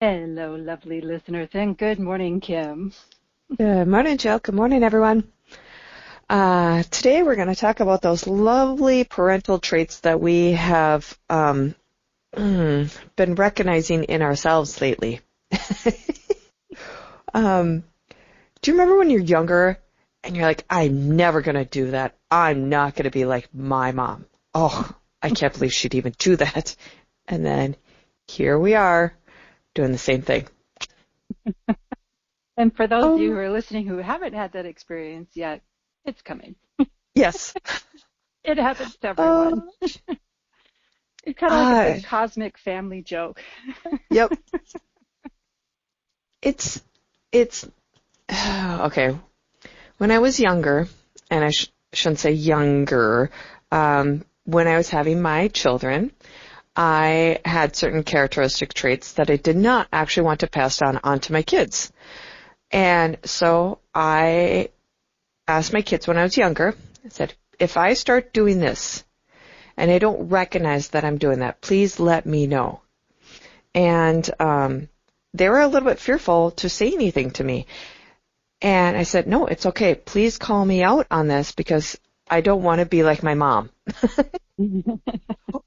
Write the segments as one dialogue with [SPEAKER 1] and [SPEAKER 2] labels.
[SPEAKER 1] Hello, lovely listeners, and good morning, Kim.
[SPEAKER 2] Good morning, Jill. Good morning, everyone. Today we're going to talk about those lovely parental traits that we have been recognizing in ourselves lately. Do you remember when you're younger and you're like, I'm never going to do that. I'm not going to be like my mom. Oh, I can't believe she'd even do that. And then here we are doing the same thing.
[SPEAKER 1] And for those of you who are listening who haven't had that experience yet, it's coming.
[SPEAKER 2] Yes.
[SPEAKER 1] It happens to everyone. It's kind of like a big cosmic family joke.
[SPEAKER 2] Yep. It's okay. When I was younger, and I shouldn't say younger, when I was having my children, I had certain characteristic traits that I did not actually want to pass onto my kids. And so I asked my kids when I was younger, I said, if I start doing this and I don't recognize that I'm doing that, please let me know. And they were a little bit fearful to say anything to me. And I said, no, it's okay. Please call me out on this because I don't want to be like my mom.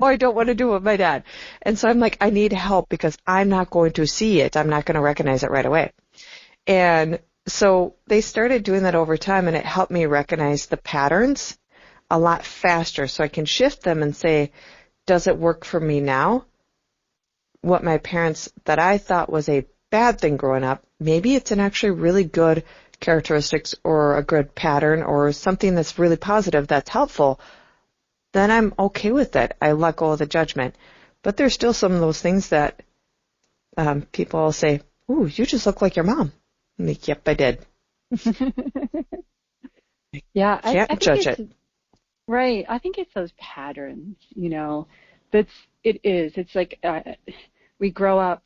[SPEAKER 2] Or I don't want to do what my dad. And so I'm like, I need help because I'm not going to see it. I'm not going to recognize it right away. And so they started doing that over time, and it helped me recognize the patterns a lot faster so I can shift them and say, does it work for me now? What my parents that I thought was a bad thing growing up, maybe it's an actually really good characteristics or a good pattern or something that's really positive that's helpful. Then I'm okay with it. I let go of the judgment. But there's still some of those things that people will say, ooh, you just look like your mom. I'm like, yep, I did.
[SPEAKER 1] Yeah,
[SPEAKER 2] I can't judge it.
[SPEAKER 1] Right. I think it's those patterns, It's like we grow up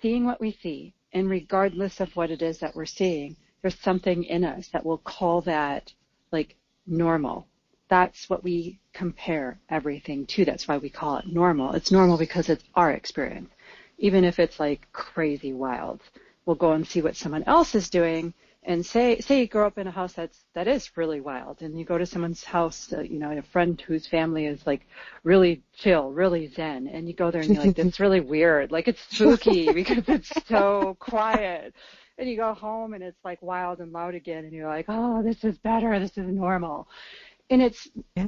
[SPEAKER 1] seeing what we see, and regardless of what it is that we're seeing, there's something in us that will call that like normal. That's what we compare everything to. That's why we call it normal. It's normal because it's our experience. Even if it's like crazy wild, we'll go and see what someone else is doing and say you grow up in a house that is really wild, and you go to someone's house, a friend whose family is like really chill, really zen, and you go there and you're like, that's really weird, like it's spooky because it's so quiet. And you go home and it's like wild and loud again, and you're like, oh, this is better, this is normal. And it's,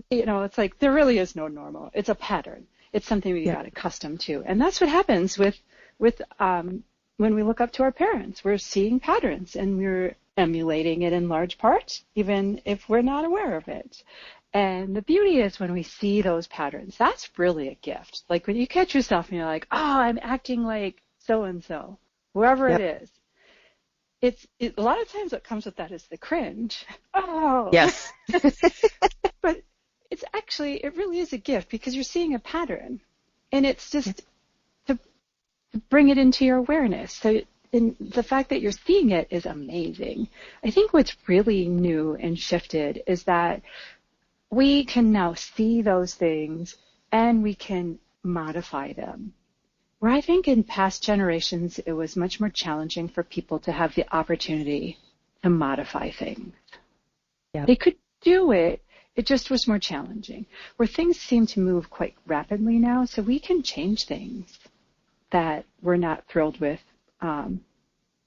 [SPEAKER 1] it's like there really is no normal. It's a pattern. It's something we got accustomed to. And that's what happens with when we look up to our parents. We're seeing patterns and we're emulating it in large part, even if we're not aware of it. And the beauty is when we see those patterns, that's really a gift. Like when you catch yourself and you're like, oh, I'm acting like so-and-so, whoever it is. A lot of times what comes with that is the cringe. Oh.
[SPEAKER 2] Yes.
[SPEAKER 1] But it really is a gift because you're seeing a pattern, and it's just to bring it into your awareness. So the fact that you're seeing it is amazing. I think what's really new and shifted is that we can now see those things and we can modify them. Where I think in past generations, it was much more challenging for people to have the opportunity to modify things.
[SPEAKER 2] Yep.
[SPEAKER 1] They could do it. It just was more challenging. Where things seem to move quite rapidly now, so we can change things that we're not thrilled with, and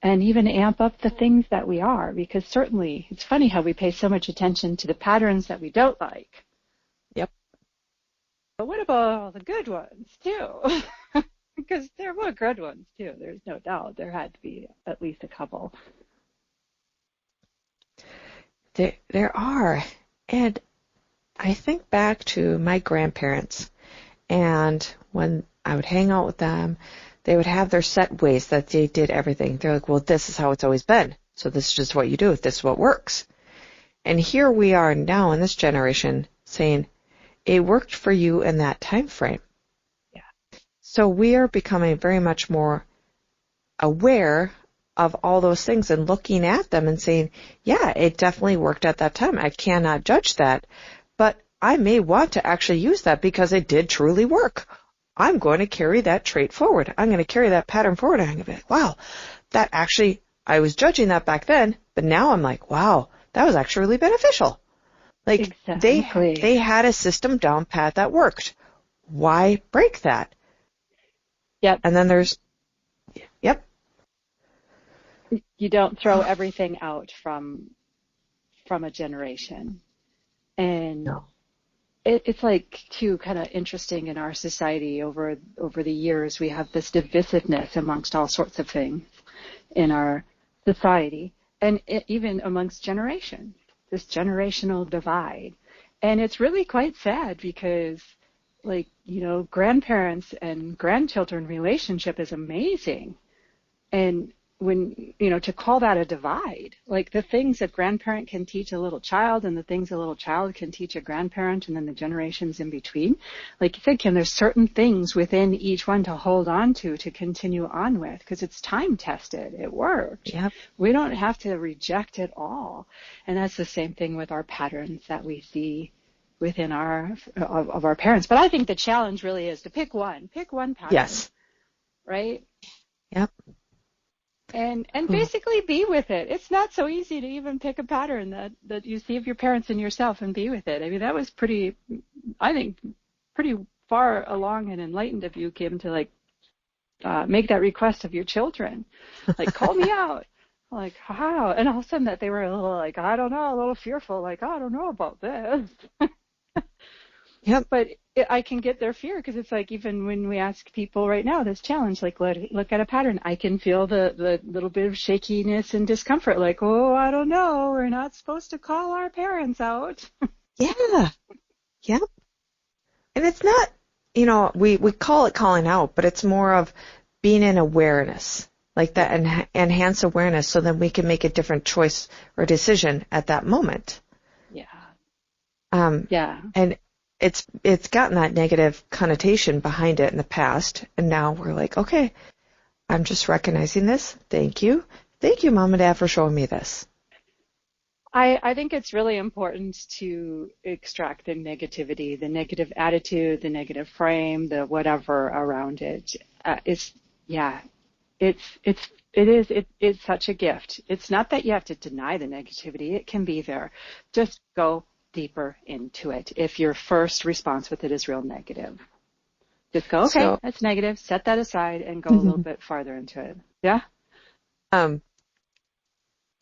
[SPEAKER 1] even amp up the things that we are, because certainly it's funny how we pay so much attention to the patterns that we don't like.
[SPEAKER 2] Yep.
[SPEAKER 1] But what about all the good ones, too? Because there were good ones, too. There's no doubt. There had to be at least a couple.
[SPEAKER 2] There are. And I think back to my grandparents, and when I would hang out with them, they would have their set ways that they did everything. They're like, well, this is how it's always been. So this is just what you do. This is what works. And here we are now in this generation saying, it worked for you in that time frame.
[SPEAKER 1] Yeah.
[SPEAKER 2] So we are becoming very much more aware of all those things and looking at them and saying, yeah, it definitely worked at that time. I cannot judge that, but I may want to actually use that because it did truly work. I'm going to carry that trait forward. I'm going to carry that pattern forward. I'm going to be like, wow, that actually, I was judging that back then, but now I'm like, wow, that was actually really beneficial. Like
[SPEAKER 1] Exactly.
[SPEAKER 2] they had a system down pat that worked. Why break that?
[SPEAKER 1] Yep.
[SPEAKER 2] And then there's, yep.
[SPEAKER 1] You don't throw everything out from a generation. And
[SPEAKER 2] No.
[SPEAKER 1] it's like too kind of interesting in our society over the years. We have this divisiveness amongst all sorts of things in our society, and even amongst generations, this generational divide. And it's really quite sad because, like, grandparents and grandchildren relationship is amazing. And when, to call that a divide, like the things a grandparent can teach a little child and the things a little child can teach a grandparent and then the generations in between, like you said, Kim, there's certain things within each one to hold on to continue on with because it's time tested. It worked.
[SPEAKER 2] Yep.
[SPEAKER 1] We don't have to reject it all. And that's the same thing with our patterns that we see within of our parents. But I think the challenge really is to pick one pattern.
[SPEAKER 2] Yes.
[SPEAKER 1] Right?
[SPEAKER 2] Yep.
[SPEAKER 1] And basically be with it. It's not so easy to even pick a pattern that you see of your parents and yourself and be with it. I mean, that was pretty far along and enlightened of you, Kim, to make that request of your children. Like, call me out. Like, how? And all of a sudden that they were a little like, I don't know, a little fearful, like, I don't know about this.
[SPEAKER 2] Yep.
[SPEAKER 1] But I can get their fear because it's like even when we ask people right now this challenge, like look at a pattern, I can feel the little bit of shakiness and discomfort. Like, oh, I don't know, we're not supposed to call our parents out.
[SPEAKER 2] Yeah. Yep. And it's not, we call it calling out, but it's more of being in awareness, like that enhanced awareness, so that we can make a different choice or decision at that moment.
[SPEAKER 1] Yeah.
[SPEAKER 2] Yeah. And it's gotten that negative connotation behind it in the past, and now we're like, okay, I'm just recognizing this. Thank you, Mom and Dad, for showing me this.
[SPEAKER 1] I think it's really important to extract the negativity, the negative attitude, the negative frame, the whatever around it. It's such a gift. It's not that you have to deny the negativity. It can be there. Just go deeper into it if your first response with it is real negative. Just go, okay, that's negative, set that aside, and go a little bit farther into it. Yeah?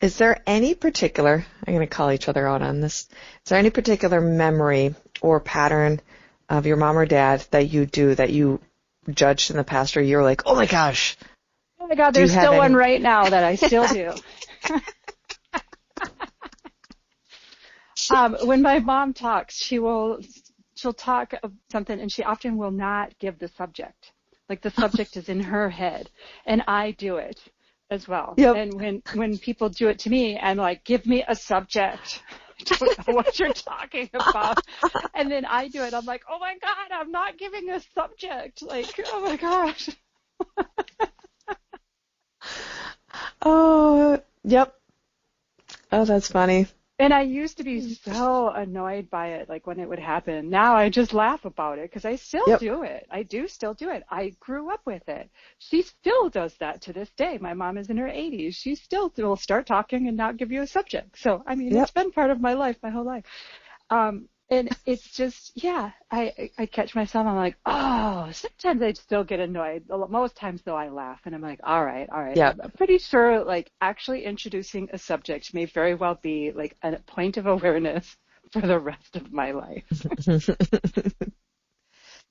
[SPEAKER 2] Is there any particular, I'm going to call each other out on this, is there any particular memory or pattern of your mom or dad that you judged in the past, or you're like, oh my gosh.
[SPEAKER 1] Oh my God, there's still one right now that I still do. When my mom talks, she'll talk of something, and she often will not give the subject. Like the subject is in her head, and I do it as well.
[SPEAKER 2] Yep.
[SPEAKER 1] And when people do it to me, I'm like, give me a subject. I don't know what you're talking about. And then I do it. I'm like, oh my God, I'm not giving a subject. Like, oh my gosh.
[SPEAKER 2] Oh, yep. Oh, that's funny.
[SPEAKER 1] And I used to be so annoyed by it, like when it would happen. Now I just laugh about it because I still do it. I do still do it. I grew up with it. She still does that to this day. My mom is in her 80s. She still will start talking and not give you a subject. So, I mean, it's been part of my life, my whole life. And it's just, I catch myself, I'm like, oh, sometimes I still get annoyed. Most times, though, I laugh, and I'm like, all right.
[SPEAKER 2] Yep.
[SPEAKER 1] I'm pretty sure, like, actually introducing a subject may very well be, like, a point of awareness for the rest of my life.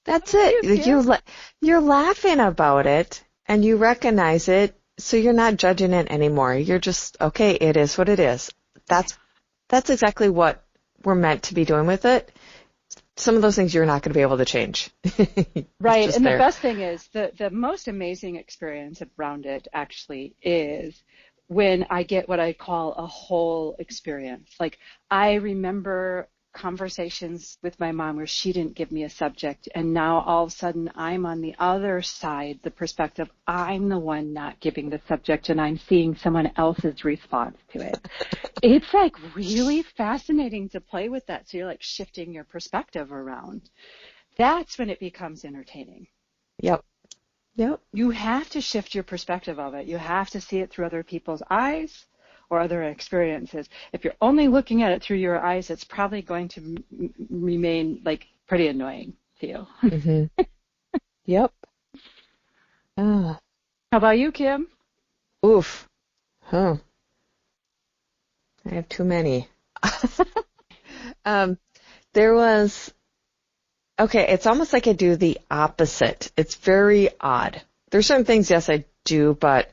[SPEAKER 2] That's it. You're laughing about it, and you recognize it, so you're not judging it anymore. You're just, okay, it is what it is. That's exactly what we're meant to be doing with it. Some of those things you're not going to be able to change.
[SPEAKER 1] Right. And the best thing is the most amazing experience around it actually is when I get what I call a whole experience. Like I remember conversations with my mom where she didn't give me a subject, and now all of a sudden I'm on the other side, the perspective, I'm the one not giving the subject, and I'm seeing someone else's response to it. It's like really fascinating to play with that. So you're like shifting your perspective around. That's when it becomes entertaining.
[SPEAKER 2] Yep. Yep.
[SPEAKER 1] You have to shift your perspective of it. You have to see it through other people's eyes or other experiences. If you're only looking at it through your eyes, it's probably going to remain like pretty annoying to you.
[SPEAKER 2] Mm-hmm. Yep. Ah.
[SPEAKER 1] How about you, Kim?
[SPEAKER 2] Oof. Huh. I have too many. Um, there was, okay, it's almost like I do the opposite. It's very odd. There's certain things, yes, I do, but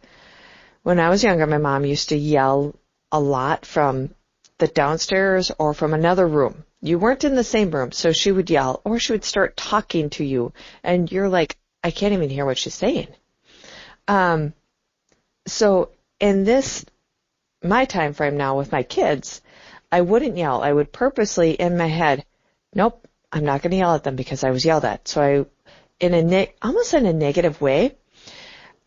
[SPEAKER 2] when I was younger, my mom used to yell a lot from the downstairs or from another room. You weren't in the same room, so she would yell, or she would start talking to you, and you're like, I can't even hear what she's saying. So in this, my time frame now with my kids, I wouldn't yell. I would purposely in my head, nope, I'm not going to yell at them because I was yelled at. So almost in a negative way,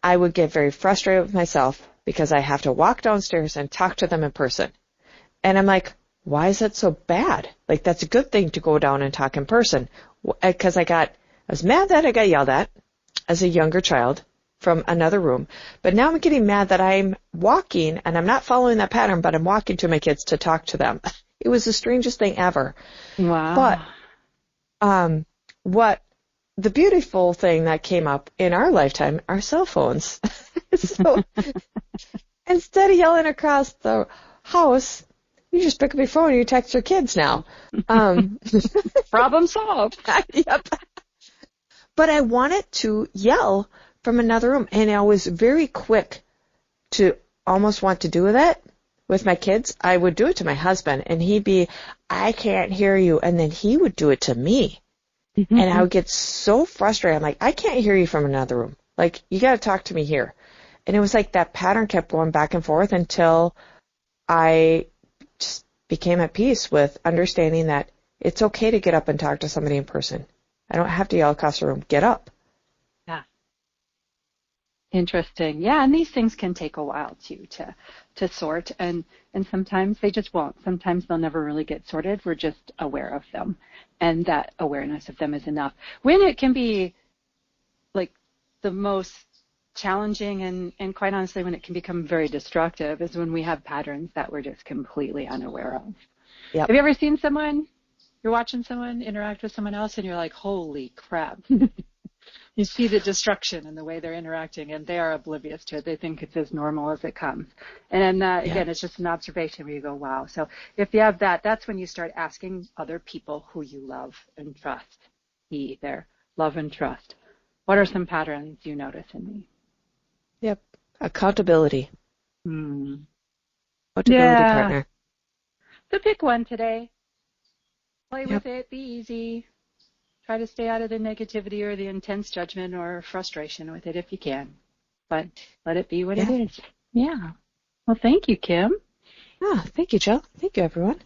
[SPEAKER 2] I would get very frustrated with myself because I have to walk downstairs and talk to them in person. And I'm like, why is that so bad? Like, that's a good thing to go down and talk in person. Because I was mad that I got yelled at as a younger child from another room. But now I'm getting mad that I'm walking, and I'm not following that pattern, but I'm walking to my kids to talk to them. It was the strangest thing ever.
[SPEAKER 1] Wow.
[SPEAKER 2] But what the beautiful thing that came up in our lifetime are cell phones. So instead of yelling across the house, you just pick up your phone and you text your kids now.
[SPEAKER 1] Problem solved.
[SPEAKER 2] Yep. But I wanted to yell from another room, and I was very quick to almost want to do that with my kids. I would do it to my husband, and he'd be, I can't hear you, and then he would do it to me. And I would get so frustrated. I'm like, I can't hear you from another room. Like, you got to talk to me here. And it was like that pattern kept going back and forth until I just became at peace with understanding that it's okay to get up and talk to somebody in person. I don't have to yell across the room. Get up.
[SPEAKER 1] Yeah. Interesting. Yeah, and these things can take a while to sort, and sometimes they just won't. Sometimes they'll never really get sorted. We're just aware of them, and that awareness of them is enough. When it can be like the most challenging and quite honestly when it can become very destructive is when we have patterns that we're just completely unaware of.
[SPEAKER 2] Yep.
[SPEAKER 1] Have you ever seen you're watching someone interact with someone else and you're like, holy crap. You see the destruction in the way they're interacting, and they are oblivious to it. They think it's as normal as it comes. And again, it's just an observation where you go, wow. So if you have that, that's when you start asking other people who you love and trust. Their love and trust. What are some patterns you notice in me?
[SPEAKER 2] Yep. Accountability.
[SPEAKER 1] Accountability
[SPEAKER 2] Partner.
[SPEAKER 1] So pick one today. Play
[SPEAKER 2] Yep.
[SPEAKER 1] with it. Be easy. Try to stay out of the negativity or the intense judgment or frustration with it if you can. But let it be what it is. Yeah. Well, thank you, Kim.
[SPEAKER 2] Oh, thank you, Jill. Thank you, everyone.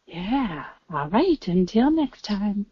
[SPEAKER 1] Yeah. All right. Until next time.